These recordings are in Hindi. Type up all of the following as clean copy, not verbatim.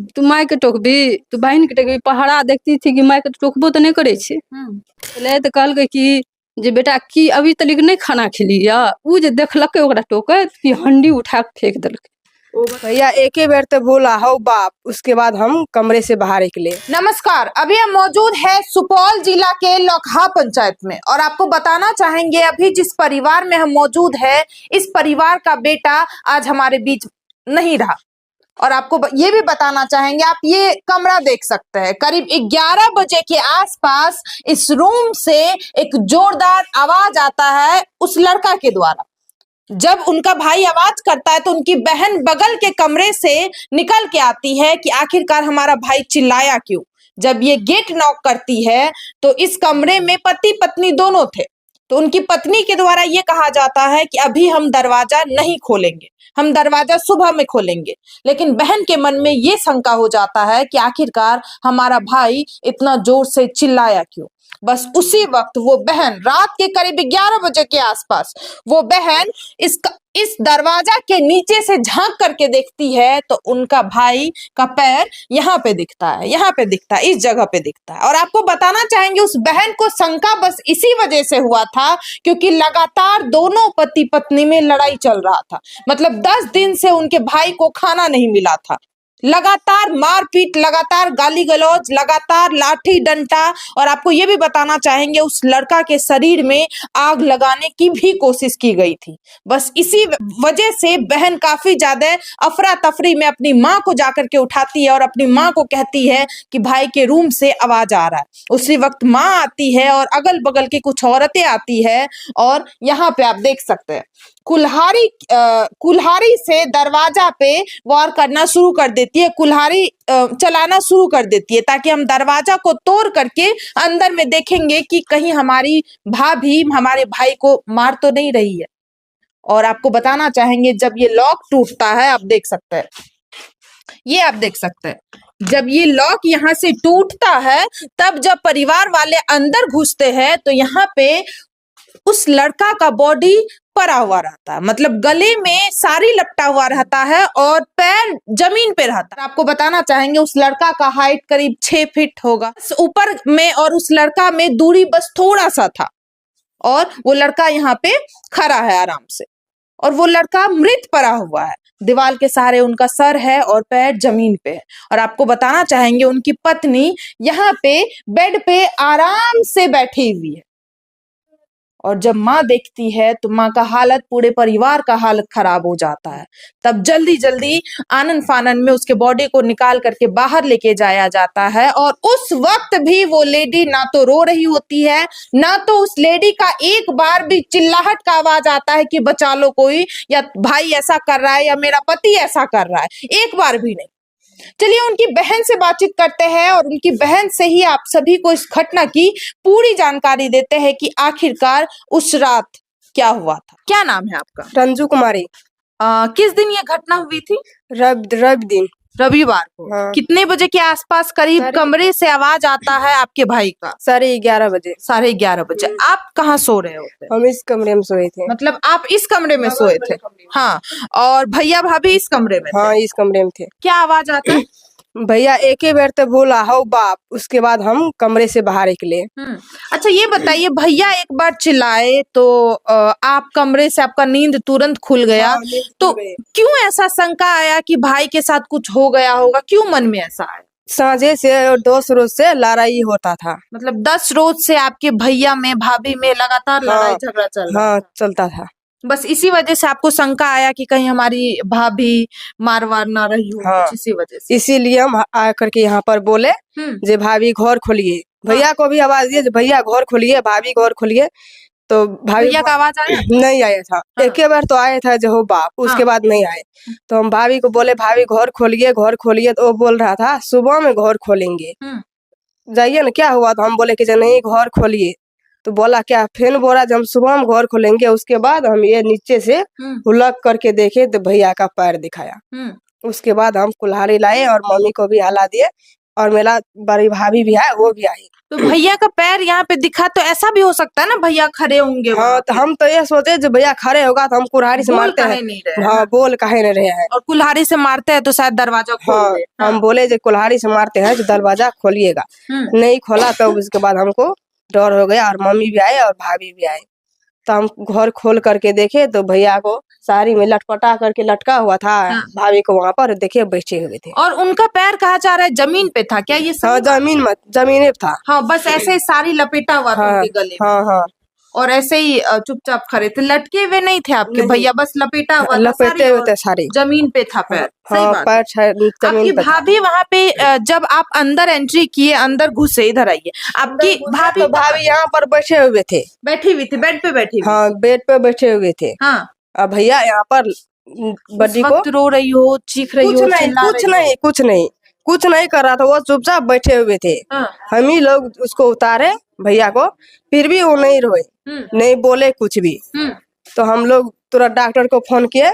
तू माय के टोकबी, तू बहन के टोकबी। पहरा देखती थी कि माय के टोकबो तो नहीं करे छे। पहले तो कहलकै कि जे बेटा की अभी तक नहीं खाना खेली या। उ जे देखलकै ओकरा टोकत कि हंडी उठा के फेंक देलकै। भैया एक ही बेर तो बोला हो बाप, उसके बाद हम कमरे से बाहर निकले। नमस्कार, अभी हम मौजूद है सुपौल जिला के लौकहा पंचायत में और आपको बताना चाहेंगे अभी जिस परिवार में हम मौजूद है, इस परिवार का बेटा आज हमारे बीच नहीं रहा। और आपको ये भी बताना चाहेंगे, आप ये कमरा देख सकते हैं, करीब 11 बजे के आसपास इस रूम से एक जोरदार आवाज आता है उस लड़का के द्वारा। जब उनका भाई आवाज करता है तो उनकी बहन बगल के कमरे से निकल के आती है कि आखिरकार हमारा भाई चिल्लाया क्यों। जब ये गेट नॉक करती है तो इस कमरे में पति पत्नी दोनों थे। तो उनकी पत्नी के द्वारा ये कहा जाता है कि अभी हम दरवाजा नहीं खोलेंगे, हम दरवाजा सुबह में खोलेंगे। लेकिन बहन के मन में ये शंका हो जाता है कि आखिरकार हमारा भाई इतना जोर से चिल्लाया क्यों। बस उसी वक्त वो बहन रात के करीब 11 बजे के आसपास वो बहन इस दरवाजा के नीचे से झांक करके देखती है तो उनका भाई का पैर यहाँ पे दिखता है, यहाँ पे दिखता है, इस जगह पे दिखता है। और आपको बताना चाहेंगे उस बहन को शंका बस इसी वजह से हुआ था क्योंकि लगातार दोनों पति पत्नी में लड़ाई चल रहा था। मतलब 10 दिन से उनके भाई को खाना नहीं मिला था। लगातार मारपीट, लगातार गाली गलौज, लगातार लाठी डंडा। और आपको ये भी बताना चाहेंगे उस लड़का के शरीर में आग लगाने की भी कोशिश की गई थी। बस इसी वजह से बहन काफी ज्यादा अफरा तफरी में अपनी माँ को जाकर के उठाती है और अपनी माँ को कहती है कि भाई के रूम से आवाज आ रहा है। उसी वक्त माँ आती है और अगल बगल की कुछ औरतें आती है और यहाँ पे आप देख सकते हैं कुल्हाड़ी से दरवाजा पे वार करना शुरू कर देती है, कुल्हाड़ी चलाना शुरू कर देती है ताकि हम दरवाजा को तोड़ करके अंदर में देखेंगे कि कहीं हमारी भाभी हमारे भाई को मार तो नहीं रही है। और आपको बताना चाहेंगे जब ये लॉक टूटता है, आप देख सकते हैं, ये आप देख सकते हैं, जब ये लॉक यहाँ से टूटता है तब जब परिवार वाले अंदर घुसते हैं तो यहाँ पे उस लड़का का बॉडी पड़ा हुआ रहता है। मतलब गले में साड़ी लपटा हुआ रहता है और पैर जमीन पे रहता है। आपको बताना चाहेंगे उस लड़का का हाइट करीब 6 फीट होगा ऊपर में और उस लड़का में दूरी बस थोड़ा सा था और वो लड़का यहाँ पे खड़ा है आराम से और वो लड़का मृत पड़ा हुआ है। दीवार के सहारे उनका सर है और पैर जमीन पे है। और आपको बताना चाहेंगे उनकी पत्नी यहाँ पे बेड पे आराम से बैठी हुई है। और जब माँ देखती है तो माँ का हालत, पूरे परिवार का हालत खराब हो जाता है। तब जल्दी जल्दी आनन फानन में उसके बॉडी को निकाल करके बाहर लेके जाया जाता है। और उस वक्त भी वो लेडी ना तो रो रही होती है, ना तो उस लेडी का एक बार भी चिल्लाहट का आवाज आता है कि बचा लो कोई, या भाई ऐसा कर रहा है या मेरा पति ऐसा कर रहा है, एक बार भी नहीं। चलिए उनकी बहन से बातचीत करते हैं और उनकी बहन से ही आप सभी को इस घटना की पूरी जानकारी देते हैं कि आखिरकार उस रात क्या हुआ था। क्या नाम है आपका? रंजू कुमारी। किस दिन ये घटना हुई थी? रविवार को। हाँ। कितने बजे के आसपास करीब कमरे से आवाज आता है आपके भाई का? 11:30 बजे। 11:30 बजे। आप कहाँ सो रहे होते? हम इस कमरे में सोए थे। मतलब आप इस कमरे में सोए थे? हाँ। और भैया भाभी इस कमरे में? हाँ, इस कमरे में थे। क्या आवाज आता है? भैया एक ही बेर तो बोला हो बाप, उसके बाद हम कमरे से बाहर निकले। अच्छा ये बताइए, भैया एक बार चिल्लाए तो आप कमरे से, आपका नींद तुरंत खुल गया। हाँ, तो क्यों ऐसा शंका आया कि भाई के साथ कुछ हो गया होगा? क्यों मन में ऐसा आया? साझे से और 10 रोज से लड़ाई होता था। मतलब 10 रोज से आपके भैया में भाभी में लगातार लड़ाई झगड़ा चल रहा? हाँ, चलता था। बस इसी वजह से आपको शंका आया कि कहीं हमारी भाभी मार वार ना रही हो। हाँ, इसी वजह से। इसीलिए हम आकर के यहाँ पर बोले जे भाभी घर खोलिए। भैया को भी आवाज दिए भैया घर खोलिए, भाभी घर खोलिए। तो भैया का आवाज आया? नहीं आया था। हाँ। एक बार तो आया था जो हो बाप, उसके बाद नहीं आए। तो हम भाभी को बोले भाभी घर खोलिए, घर खोलिए। तो वो बोल रहा था सुबह में घर खोलेंगे, जाइए ना। क्या हुआ? तो हम बोले कि नहीं घर खोलिए। तो बोला क्या? फिर बोला जब हम सुबह में घर खोलेंगे। उसके बाद हम ये नीचे से हुलक करके देखे तो भैया का पैर दिखाया। उसके बाद हम कुल्हाड़ी लाए और मम्मी को भी हला दिए और मेरा बड़ी भाभी भी है, वो भी आई। तो भैया का पैर यहाँ पे दिखा, तो ऐसा भी हो सकता है ना भैया खड़े होंगे हाँ वहाँ तो पे। हम तो ये सोचे जो भैया खड़े होगा तो हम कुल्हाड़ी से बोल मारते काहे हैं। नहीं रहे हाँ बोल काहे नहीं रहे हैं। और कुल्हाड़ी से मारते हैं तो शायद दरवाजा खोल हाँ दे। हम बोले जो कुल्हाड़ी से मारते हैं तो दरवाजा खोलिएगा। नहीं खोला तो उसके बाद हमको डर हो गया और मम्मी भी आए और भाभी भी आए। तो हम घर खोल करके देखे तो भैया को साड़ी में लटपटा करके लटका हुआ था। भाभी को वहाँ पर देखे बैठे हुए थे। और उनका पैर कहा जा रहा है जमीन पे था क्या, ये हाँ सही? जमीन पे था। हाँ, बस ऐसे ही साड़ी लपेटा हुआ था हाँ उनके गले में। हाँ हाँ और ऐसे ही चुपचाप खड़े थे, लटके हुए नहीं थे आपके नहीं। भैया, बस लपेटा हुआ था लपेटे साड़ी हुए और थे साड़ी। जमीन पे था पैर। सही हाँ बात है। पैर जमीन आपकी पे था। भाभी वहाँ पे जब आप अंदर एंट्री किए, अंदर घुसे, इधर आइए, आपकी भाभी तो भाभी यहाँ पर बैठे हुए थे। बैठी हुई थी, बेड पे बैठी हुई। हाँ बेड पे बैठे हुए थे। हाँ, अब भैया यहाँ पर उस बड्डी को वक्त रो रही हो, चीख रही कुछ हो, नहीं चिल्ला कुछ रही हो? नहीं कुछ नहीं कुछ नहीं कर रहा था। वो चुपचाप बैठे हुए थे। हाँ, हम ही लोग उसको उतारे भैया को, फिर भी वो नहीं रोए, नहीं बोले कुछ भी। तो हम लोग तुरंत डॉक्टर को फोन किए।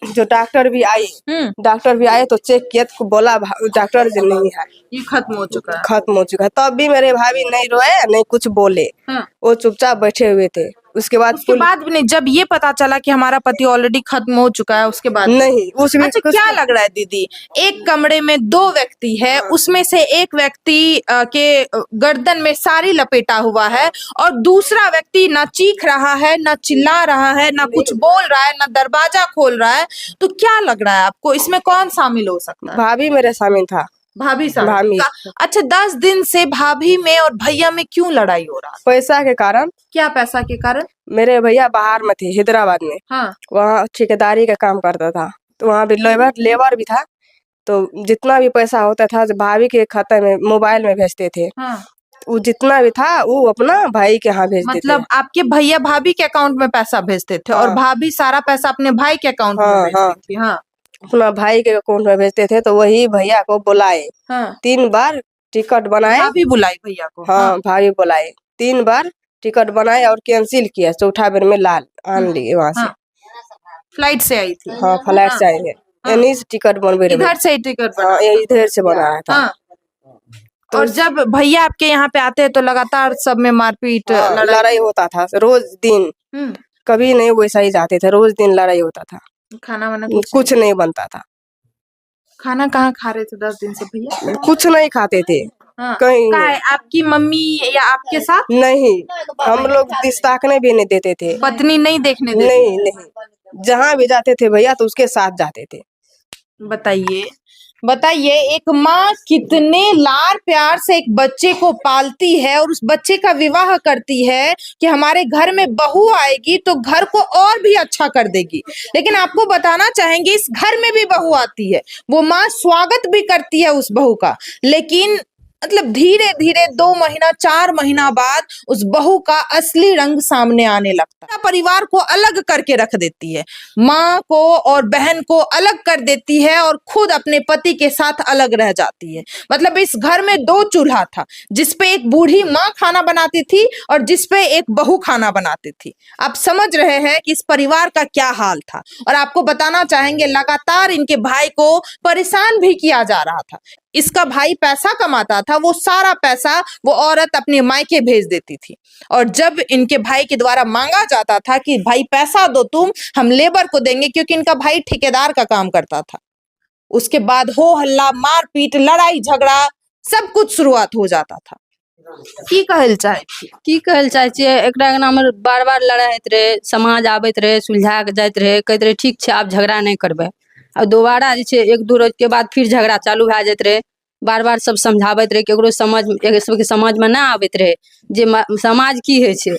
जो डॉक्टर भी आए तो चेक किए तो बोला डॉक्टर जी नहीं है, ये खत्म हो चुका है। खत्म हो चुका है। तब भी मेरे भाभी नहीं रोए नहीं कुछ बोले। हाँ। वो चुपचाप बैठे हुए थे। उसके बाद भी नहीं, जब ये पता चला कि हमारा पति ऑलरेडी खत्म हो चुका है, उसके बाद नहीं उसमें अच्छा क्या लग रहा है दीदी, एक कमरे में 2 व्यक्ति है, उसमें से एक व्यक्ति के गर्दन में साड़ी लपेटा हुआ है और दूसरा व्यक्ति ना चीख रहा है, ना चिल्ला रहा है, ना कुछ बोल रहा है, ना दरवाजा खोल रहा है, तो क्या लग रहा है आपको, इसमें कौन शामिल हो सकता है? भाभी मेरे शामिल था। भाभी भाभी। अच्छा, 10 दिन से भाभी में और भैया में क्यों लड़ाई हो रहा? पैसा के कारण। क्या पैसा के कारण? मेरे भैया बाहर में थे, हैदराबाद में। हाँ। वहाँ ठेकेदारी का काम करता था, तो वहाँ भी लेबर भी था। तो जितना भी पैसा होता था भाभी के खाते में मोबाइल में भेजते थे। हाँ। वो जितना भी था वो अपना भाई के यहाँ भेजते थे। मतलब आपके भैया भाभी के अकाउंट में पैसा भेजते थे और भाभी सारा पैसा अपने भाई के अकाउंट में भेजती थी। हाँ, अपना भाई के अकाउंट में भेजते थे। तो वही भैया को बुलाए। 3 बार टिकट बनाए। भाभी बुलाई भैया को? हाँ भाभी बुलाए, 3 बार टिकट बनाए और कैंसिल किया। चौथा बार में लाल आन लिए वहाँ से। फ्लाइट से आई थी? हाँ फ्लाइट से आए थे। यहीं से टिकट बनवे रहे। इधर से टिकट हाँ इधर से बना रहा था। तो और जब भैया आपके यहाँ पे आते हैं तो लगातार सब में मारपीट लड़ाई होता था रोज दिन। कभी नहीं वैसा ही जाते थे, रोज दिन लड़ाई होता था। खाना वाना कुछ नहीं बनता था। खाना कहाँ खा रहे थे 10 दिन से भैया? कुछ नहीं खाते थे। कहीं आपकी मम्मी या आपके साथ? नहीं, हम लोग दिस ताकने भी नहीं देते थे। पत्नी नहीं देखने देते? नहीं, जहाँ भी जाते थे भैया तो उसके साथ जाते थे। बताइए एक माँ कितने लाड़ प्यार से एक बच्चे को पालती है और उस बच्चे का विवाह करती है कि हमारे घर में बहू आएगी तो घर को और भी अच्छा कर देगी। लेकिन आपको बताना चाहेंगे इस घर में भी बहू आती है, वो माँ स्वागत भी करती है उस बहू का, लेकिन मतलब धीरे धीरे 2 महीना 4 महीना बाद उस बहू का असली रंग सामने आने लगता है। परिवार को अलग करके रख देती है, माँ को और बहन को अलग कर देती है और खुद अपने पति के साथ अलग रह जाती है। मतलब इस घर में 2 चूल्हा था, जिसपे एक बूढ़ी माँ खाना बनाती थी और जिसपे एक बहू खाना बनाती थी। आप समझ रहे हैं कि इस परिवार का क्या हाल था। और आपको बताना चाहेंगे लगातार इनके भाई को परेशान भी किया जा रहा था। इसका भाई पैसा कमाता था, वो सारा पैसा वो औरत अपने मायके भेज देती थी और जब इनके भाई के द्वारा मांगा जाता था कि भाई पैसा दो तुम, हम लेबर को देंगे, क्योंकि इनका भाई ठेकेदार का काम करता था, उसके बाद हो हल्ला मारपीट लड़ाई झगड़ा सब कुछ शुरुआत हो जाता था। की कहल चाहे छियै एकरा अंगना में बार बार लड़ाई होइत रहे, समाज आबैत रहे, सुलझा के जाइत रहे, कहैत रहे ठीक छै आब झगड़ा नहीं करबै। और दोबारा जे छै 1-2 रोज के बाद फिर झगड़ा चालू भए जाइत रहे। बार बार सब समझाबैत रहे, केकरो सबके समझ में ना आबैत रहे जे समाज की होइ छै।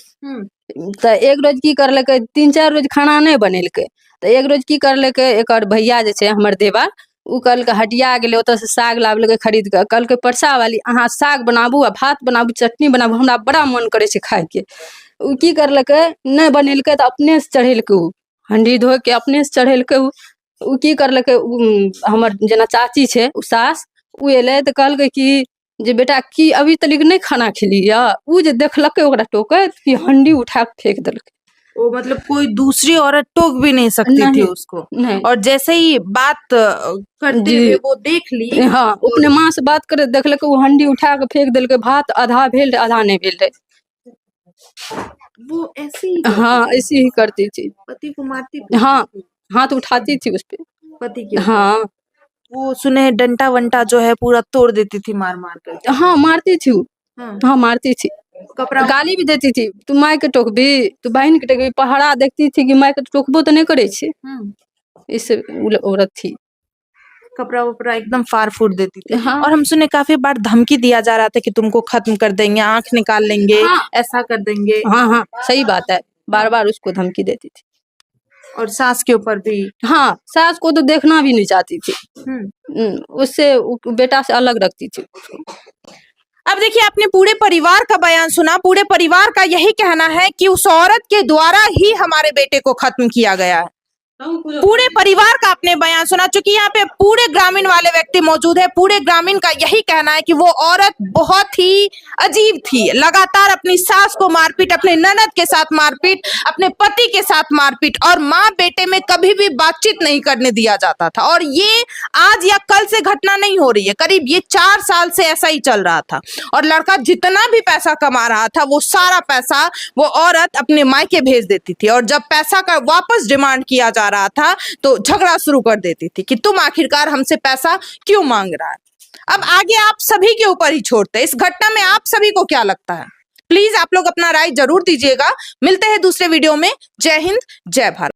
तो एक रोज की करलकै, 3-4 रोज खाना नहीं बनेलकै। तो एक रोज की करलकै, एकर भैया जे छै हमर देवर, उ कहलकै हटिया गेलै, ओतऽ से साग लाबलकै खरीद के, कहलकै परसा वाली अहाँ साग बनाबू आ भात बनाबू चटनी बनाबू, हमरा बड़ा मन करे छै खाय के। उ की करलकै नहीं बनेलकै तो अपने से चढ़ेलकै, उ हंडी धो के अपने से चढ़ेलकै। उ की करलकै, हमर जेना चाची छै उ सास, उ एलै तऽ कहलकै कि जे बेटा की अभी तलिक नहीं खाना खेली या। उ जे देखलकै ओकरा टोकैत कि हंडी उठा के फेंक देलकै। वो मतलब कोई दूसरी औरत टोक भी नहीं सकती थी नहीं, उसको, नहीं। और जैसे ही बात करते जी। हुए वो देख ली। हाँ, अपने माँ से बात करे देखलक वो हंडी उठा के फेंक दिलके, भात आधा भेल रहे, आधा नहीं भेल रहे। वो ऐसे ही करती हाँ, थी? ऐसी ही करती थी। पति को मारती थी? हाँ, हाथ उठाती थी उस पे। पति के ऊपर? हाँ, वो सुने डंटा वंटा जो है पूरा तोड़ देती थी मार मार कर। हाँ मारती थी वो। हाँ। हाँ मारती थी, कपड़ा गाली भी देती थी, तू माय के टोकबी, तू बहन के टोकबी। पहरा देखती थी कि माय के टोकबो तो नहीं करे छे। इससे औरत थी। कपड़ा वपड़ा एकदम फाड़ फूट देती थी। हाँ। और हम सुने काफी बार धमकी दिया जा रहा था कि तुमको खत्म कर देंगे, आंख निकाल लेंगे, हाँ। ऐसा कर देंगे। हाँ हाँ, सही बात है, बार बार उसको धमकी देती थी। और सास के ऊपर भी। हाँ, सास को तो देखना भी नहीं चाहती थी। उससे बेटा से अलग रखती थी। अब देखिए, आपने पूरे परिवार का बयान सुना। पूरे परिवार का यही कहना है कि उस औरत के द्वारा ही हमारे बेटे को खत्म किया गया है। पूरे परिवार का आपने बयान सुना, चूंकि यहाँ पे पूरे ग्रामीण वाले व्यक्ति मौजूद है। पूरे ग्रामीण का यही कहना है कि वो औरत बहुत ही अजीब थी। लगातार अपनी सास को मारपीट, अपने ननद के साथ मारपीट, अपने पति के साथ मारपीट, और माँ बेटे में कभी भी बातचीत नहीं करने दिया जाता था। और ये आज या कल से घटना नहीं हो रही है, करीब ये 4 साल से ऐसा ही चल रहा था। और लड़का जितना भी पैसा कमा रहा था, वो सारा पैसा वो औरत अपने मायके भेज देती थी। और जब पैसा का वापस डिमांड किया जा रहा था तो झगड़ा शुरू कर देती थी कि तुम आखिरकार हमसे पैसा क्यों मांग रहा है। अब आगे आप सभी के ऊपर ही छोड़ते हैं। इस घटना में आप सभी को क्या लगता है? प्लीज आप लोग अपना राय जरूर दीजिएगा। मिलते हैं दूसरे वीडियो में। जय हिंद, जय भारत।